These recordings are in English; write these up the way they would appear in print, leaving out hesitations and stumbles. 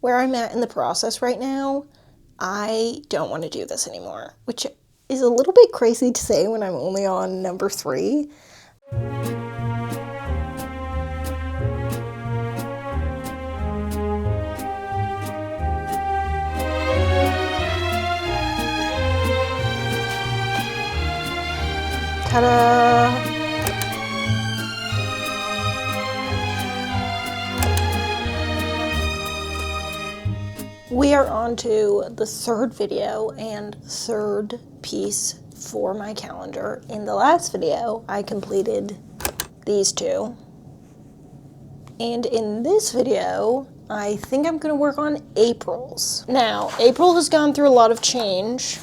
where I'm at in the process right now, I don't want to do this anymore, which is a little bit crazy to say when I'm only on number 3. Ta-da! We are on to the 3rd video and 3rd piece for my calendar. In the last video, I completed these 2. And in this video, I think I'm going to work on April's. Now, April has gone through a lot of change.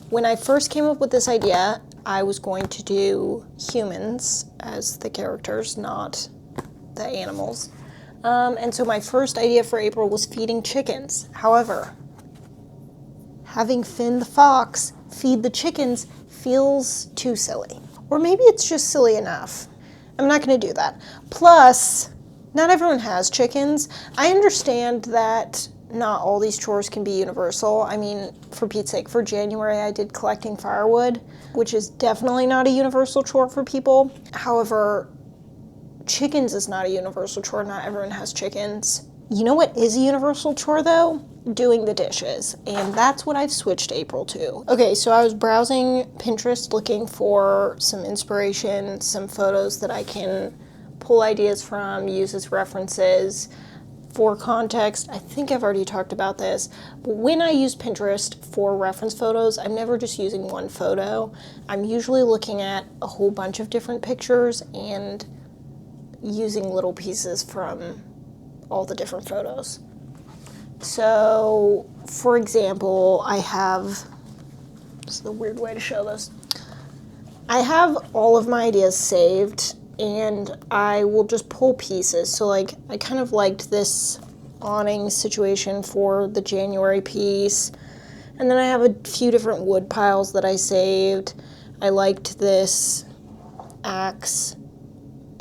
When I first came up with this idea, I was going to do humans as the characters, not the animals. And so my first idea for April was feeding chickens. However, having Finn the fox feed the chickens feels too silly. Or maybe it's just silly enough. I'm not going to do that. Plus, not everyone has chickens. I understand that not all these chores can be universal. I mean, for Pete's sake, for January I did collecting firewood, which is definitely not a universal chore for people. However, chickens is not a universal chore. Not everyone has chickens. You know what is a universal chore though? Doing the dishes. And that's what I've switched April to. Okay, so I was browsing Pinterest looking for some inspiration, some photos that I can pull ideas from, use as references. For context, I think I've already talked about this, but when I use Pinterest for reference photos, I'm never just using one photo. I'm usually looking at a whole bunch of different pictures and using little pieces from all the different photos. So, for example, this is a weird way to show this. I have all of my ideas saved, and I will just pull pieces. So like, I kind of liked this awning situation for the January piece. And then I have a few different wood piles that I saved. I liked this axe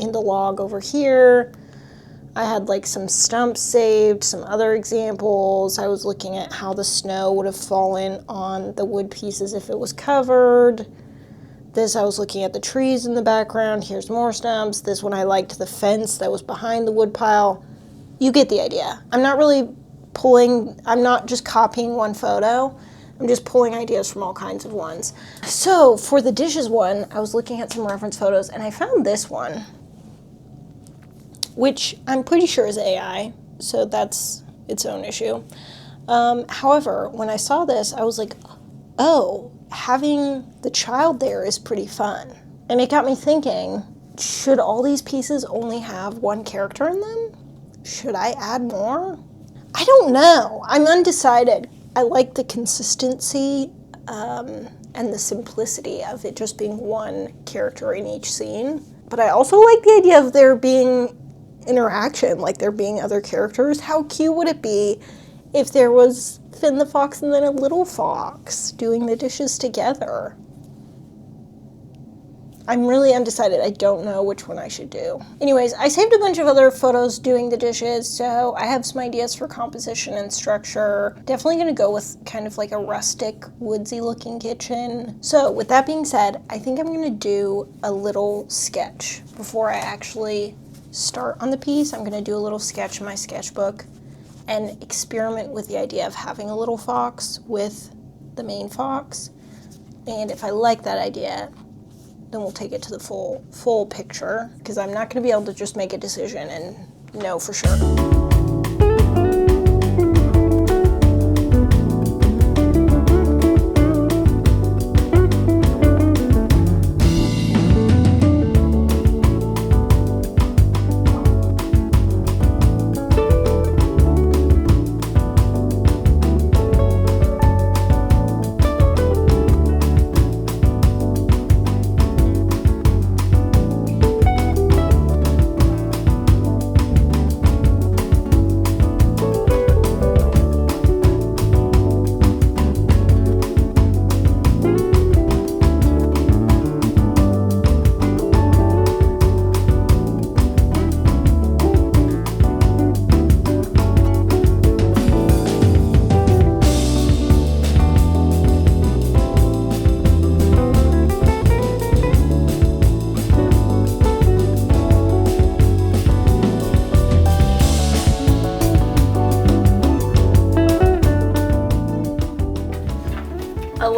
in the log over here. I had like some stumps saved, some other examples. I was looking at how the snow would have fallen on the wood pieces if it was covered. This, I was looking at the trees in the background. Here's more stumps. This one, I liked the fence that was behind the wood pile. You get the idea. I'm not just copying one photo. I'm just pulling ideas from all kinds of ones. So for the dishes one, I was looking at some reference photos and I found this one, which I'm pretty sure is AI, so that's its own issue. However, when I saw this, I was like, oh, having the child there is pretty fun. And it got me thinking, should all these pieces only have one character in them? Should I add more? I don't know. I'm undecided. I like the consistency and the simplicity of it just being one character in each scene. But I also like the idea of there being interaction, like there being other characters. How cute would it be if there was Finn the fox and then a little fox doing the dishes together? I'm really undecided. I don't know which one I should do. Anyways, I saved a bunch of other photos doing the dishes, so I have some ideas for composition and structure. Definitely gonna go with kind of like a rustic, woodsy looking kitchen. So with that being said, I think I'm gonna do a little sketch before I actually start on the piece. I'm gonna do a little sketch in my sketchbook and experiment with the idea of having a little fox with the main fox. And if I like that idea, then we'll take it to the full picture, because I'm not gonna be able to just make a decision and know for sure.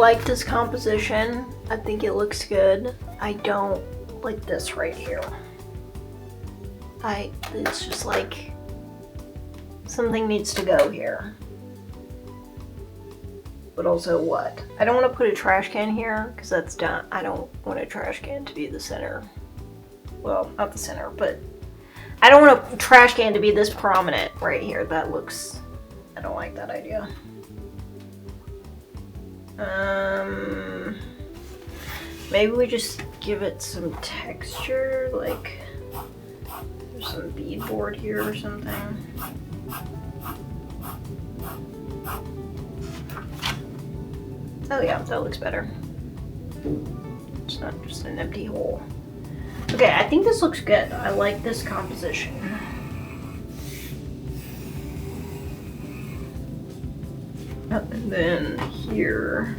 like this composition. I think it looks good. I don't like this right here. It's just like something needs to go here. But also what? I don't want to put a trash can here because that's done. I don't want a trash can to be the center. Well, not the center, but I don't want a trash can to be this prominent right here. That looks, I don't like that idea. Maybe we just give it some texture, like there's some beadboard here or something. Oh yeah, that looks better. It's not just an empty hole. Okay, I think this looks good. I like this composition. And then here.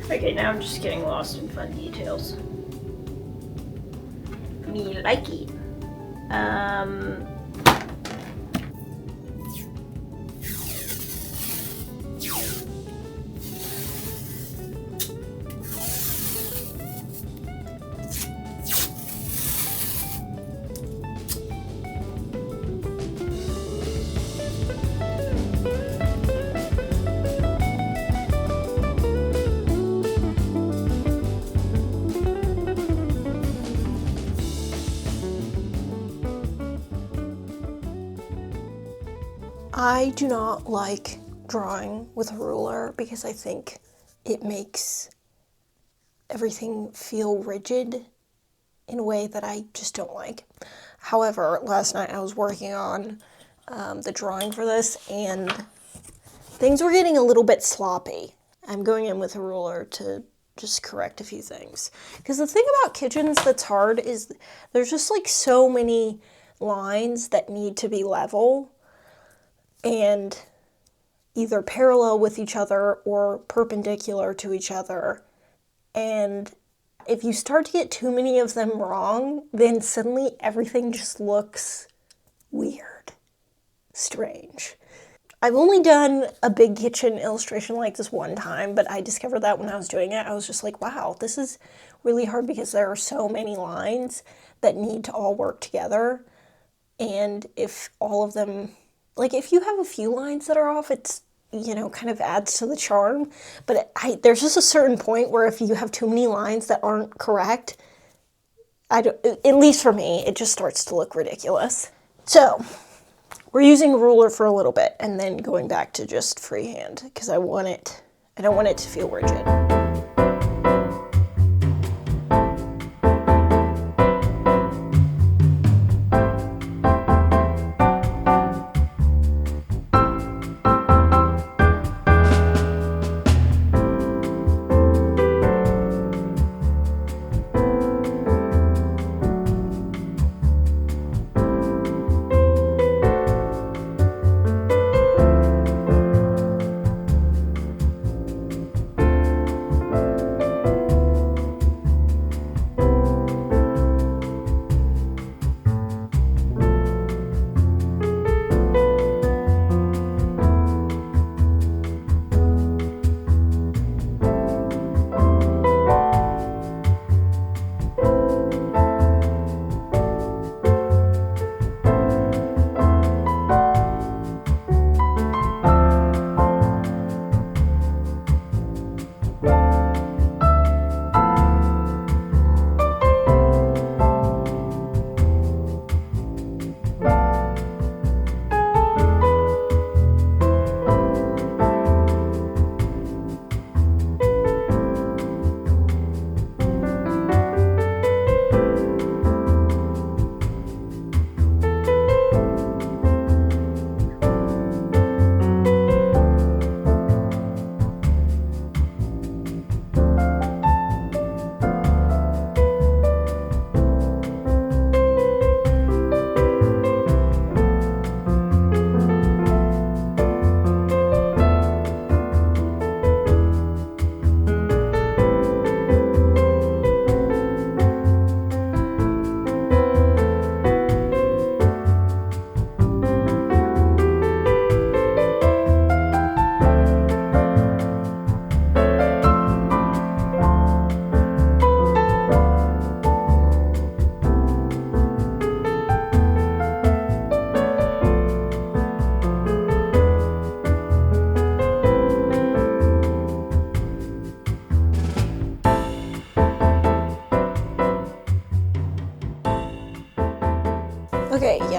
Okay, now I'm just getting lost in fun details. Me like it. I do not like drawing with a ruler because I think it makes everything feel rigid in a way that I just don't like. However, last night I was working on the drawing for this and things were getting a little bit sloppy. I'm going in with a ruler to just correct a few things. Because the thing about kitchens that's hard is there's just like so many lines that need to be level and either parallel with each other or perpendicular to each other. And if you start to get too many of them wrong, then suddenly everything just looks weird, strange. I've only done a big kitchen illustration like this one time, but I discovered that when I was doing it, I was just like, wow, this is really hard because there are so many lines that need to all work together. And if all of them, like if you have a few lines that are off, it's, you know, kind of adds to the charm. But there's just a certain point where if you have too many lines that aren't correct, at least for me, it just starts to look ridiculous. So we're using a ruler for a little bit and then going back to just freehand because I don't want it to feel rigid.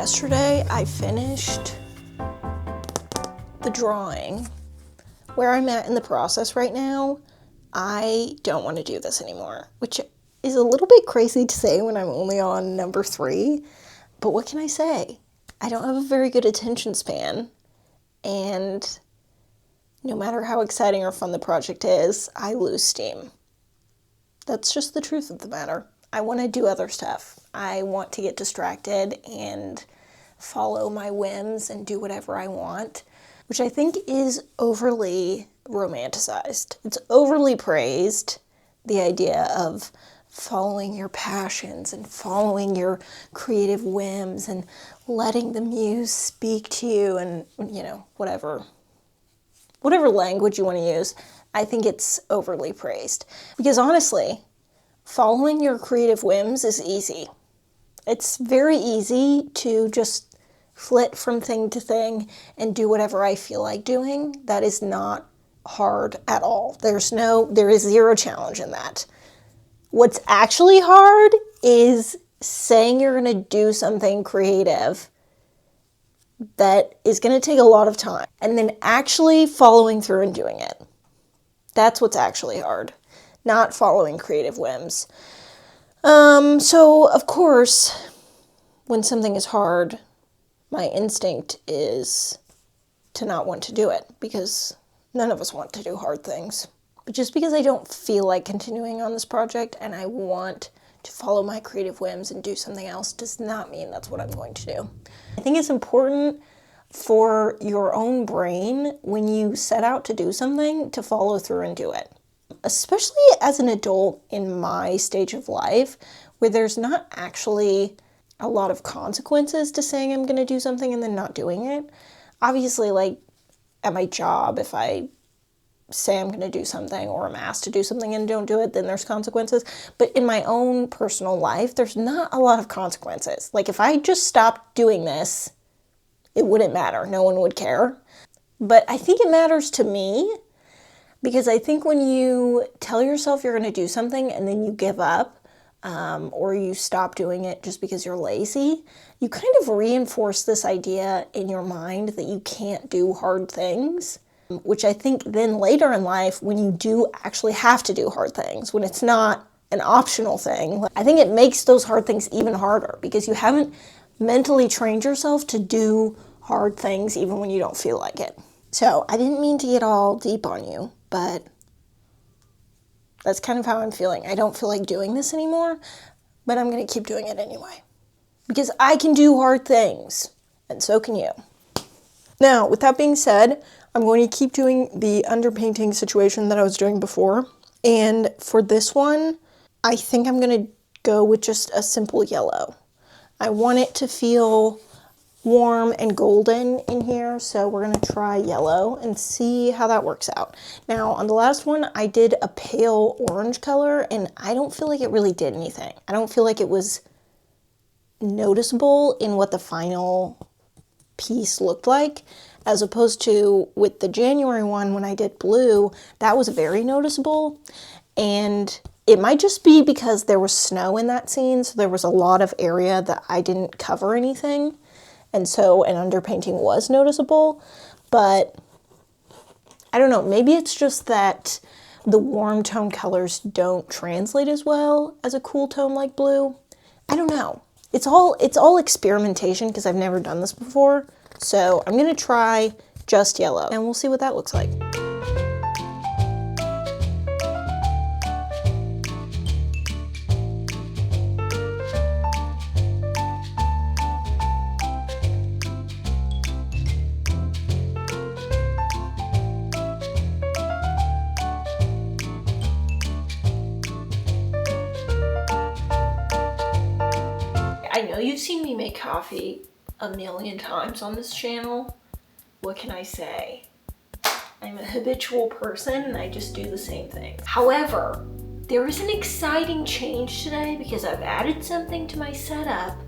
yesterday I finished the drawing. Where I'm at in the process right now, I don't want to do this anymore, which is a little bit crazy to say when I'm only on number 3, but what can I say? I don't have a very good attention span, and no matter how exciting or fun the project is, I lose steam. That's just the truth of the matter. I want to do other stuff. I want to get distracted and follow my whims and do whatever I want, which I think is overly romanticized. It's overly praised, the idea of following your passions and following your creative whims and letting the muse speak to you and, you know, whatever language you want to use. I think it's overly praised. Because honestly, following your creative whims is easy. It's very easy to just flit from thing to thing and do whatever I feel like doing. That is not hard at all. There is zero challenge in that. What's actually hard is saying you're going to do something creative that is going to take a lot of time and then actually following through and doing it. That's what's actually hard, not following creative whims. So of course, when something is hard, my instinct is to not want to do it, because none of us want to do hard things. But just because I don't feel like continuing on this project and I want to follow my creative whims and do something else does not mean that's what I'm going to do. I think it's important for your own brain, when you set out to do something, to follow through and do it. Especially as an adult in my stage of life, where there's not actually a lot of consequences to saying I'm going to do something and then not doing it. Obviously, like at my job, if I say I'm going to do something or I'm asked to do something and don't do it, then there's consequences. But in my own personal life, there's not a lot of consequences. Like if I just stopped doing this, it wouldn't matter. No one would care. But I think it matters to me, because I think when you tell yourself you're going to do something and then you give up, or you stop doing it just because you're lazy, you kind of reinforce this idea in your mind that you can't do hard things, which I think then later in life, when you do actually have to do hard things, when it's not an optional thing, I think it makes those hard things even harder, because you haven't mentally trained yourself to do hard things even when you don't feel like it. So I didn't mean to get all deep on you, but that's kind of how I'm feeling. I don't feel like doing this anymore, but I'm going to keep doing it anyway. Because I can do hard things, and so can you. Now, with that being said, I'm going to keep doing the underpainting situation that I was doing before. And for this one, I think I'm going to go with just a simple yellow. I want it to feel warm and golden in here, so we're going to try yellow and see how that works out. Now, on the last one, I did a pale orange color, and I don't feel like it really did anything. I don't feel like it was noticeable in what the final piece looked like, as opposed to with the January one, when I did blue, that was very noticeable. And it might just be because there was snow in that scene, so there was a lot of area that I didn't cover anything. And so an underpainting was noticeable, but I don't know, maybe it's just that the warm tone colors don't translate as well as a cool tone like blue. I don't know. It's all experimentation, because I've never done this before. So I'm going to try just yellow and we'll see what that looks like. I know you've seen me make coffee a million times on this channel. What can I say? I'm a habitual person and I just do the same thing. However, there is an exciting change today because I've added something to my setup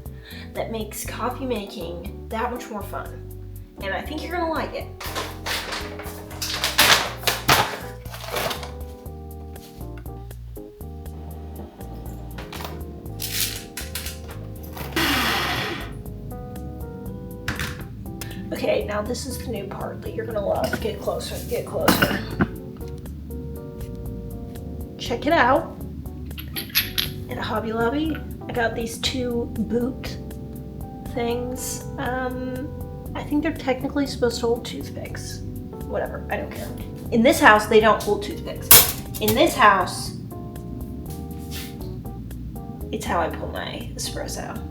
that makes coffee making that much more fun. And I think you're gonna like it. now this is the new part that you're gonna love. Get closer, get closer. Check it out. At Hobby Lobby, I got these 2 boot things. I think they're technically supposed to hold toothpicks. Whatever, I don't care. In this house, they don't hold toothpicks. In this house, it's how I pull my espresso.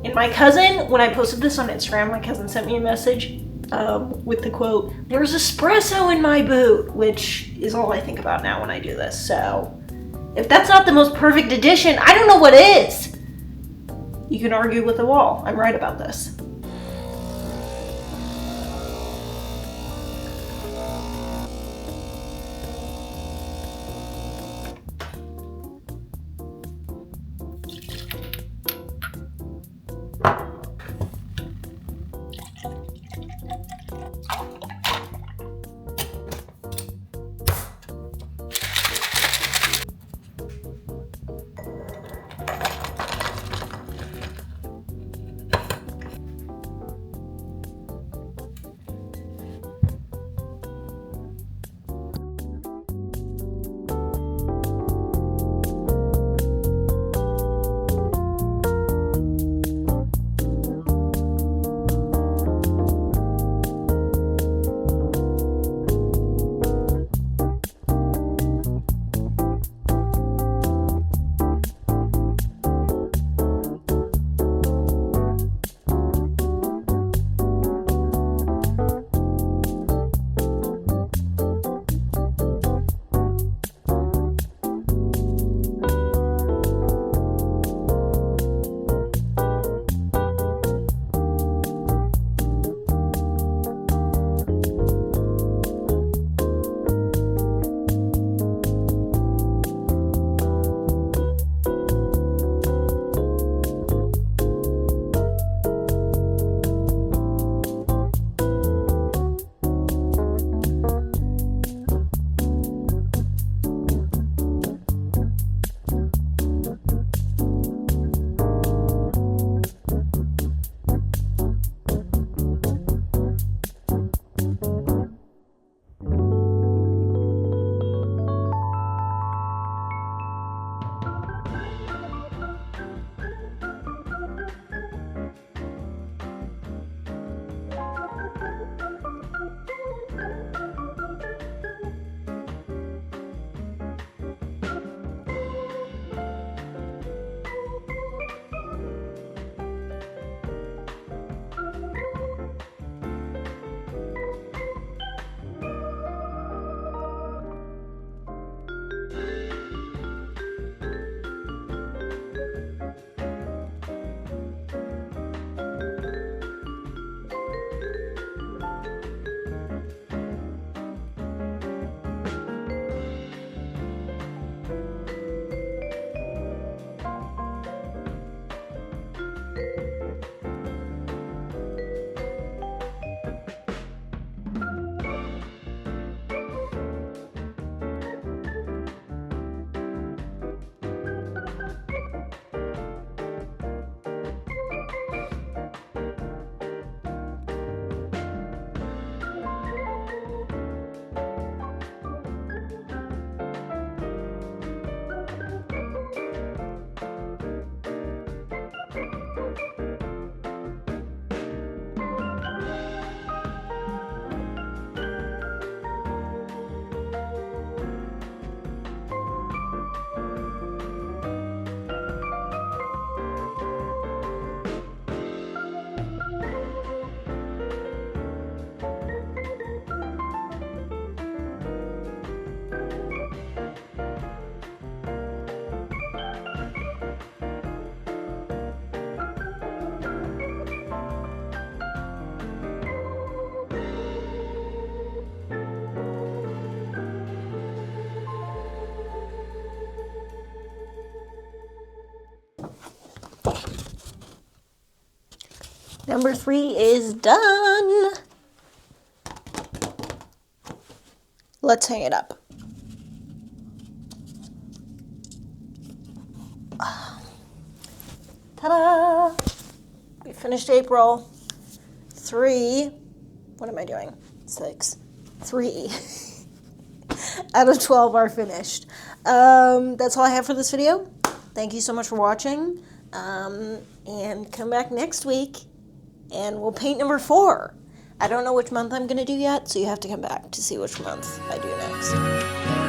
And my cousin, when I posted this on Instagram, my cousin sent me a message with the quote, "There's espresso in my boot," which is all I think about now when I do this. So if that's not the most perfect addition, I don't know what is. You can argue with the wall. I'm right about this. Number 3 is done. Let's hang it up. Ta-da! We finished April. 3, what am I doing? 6, 3 out of 12 are finished. That's all I have for this video. Thank you so much for watching. And come back next week and we'll paint number 4. I don't know which month I'm going to do yet, so you have to come back to see which month I do next.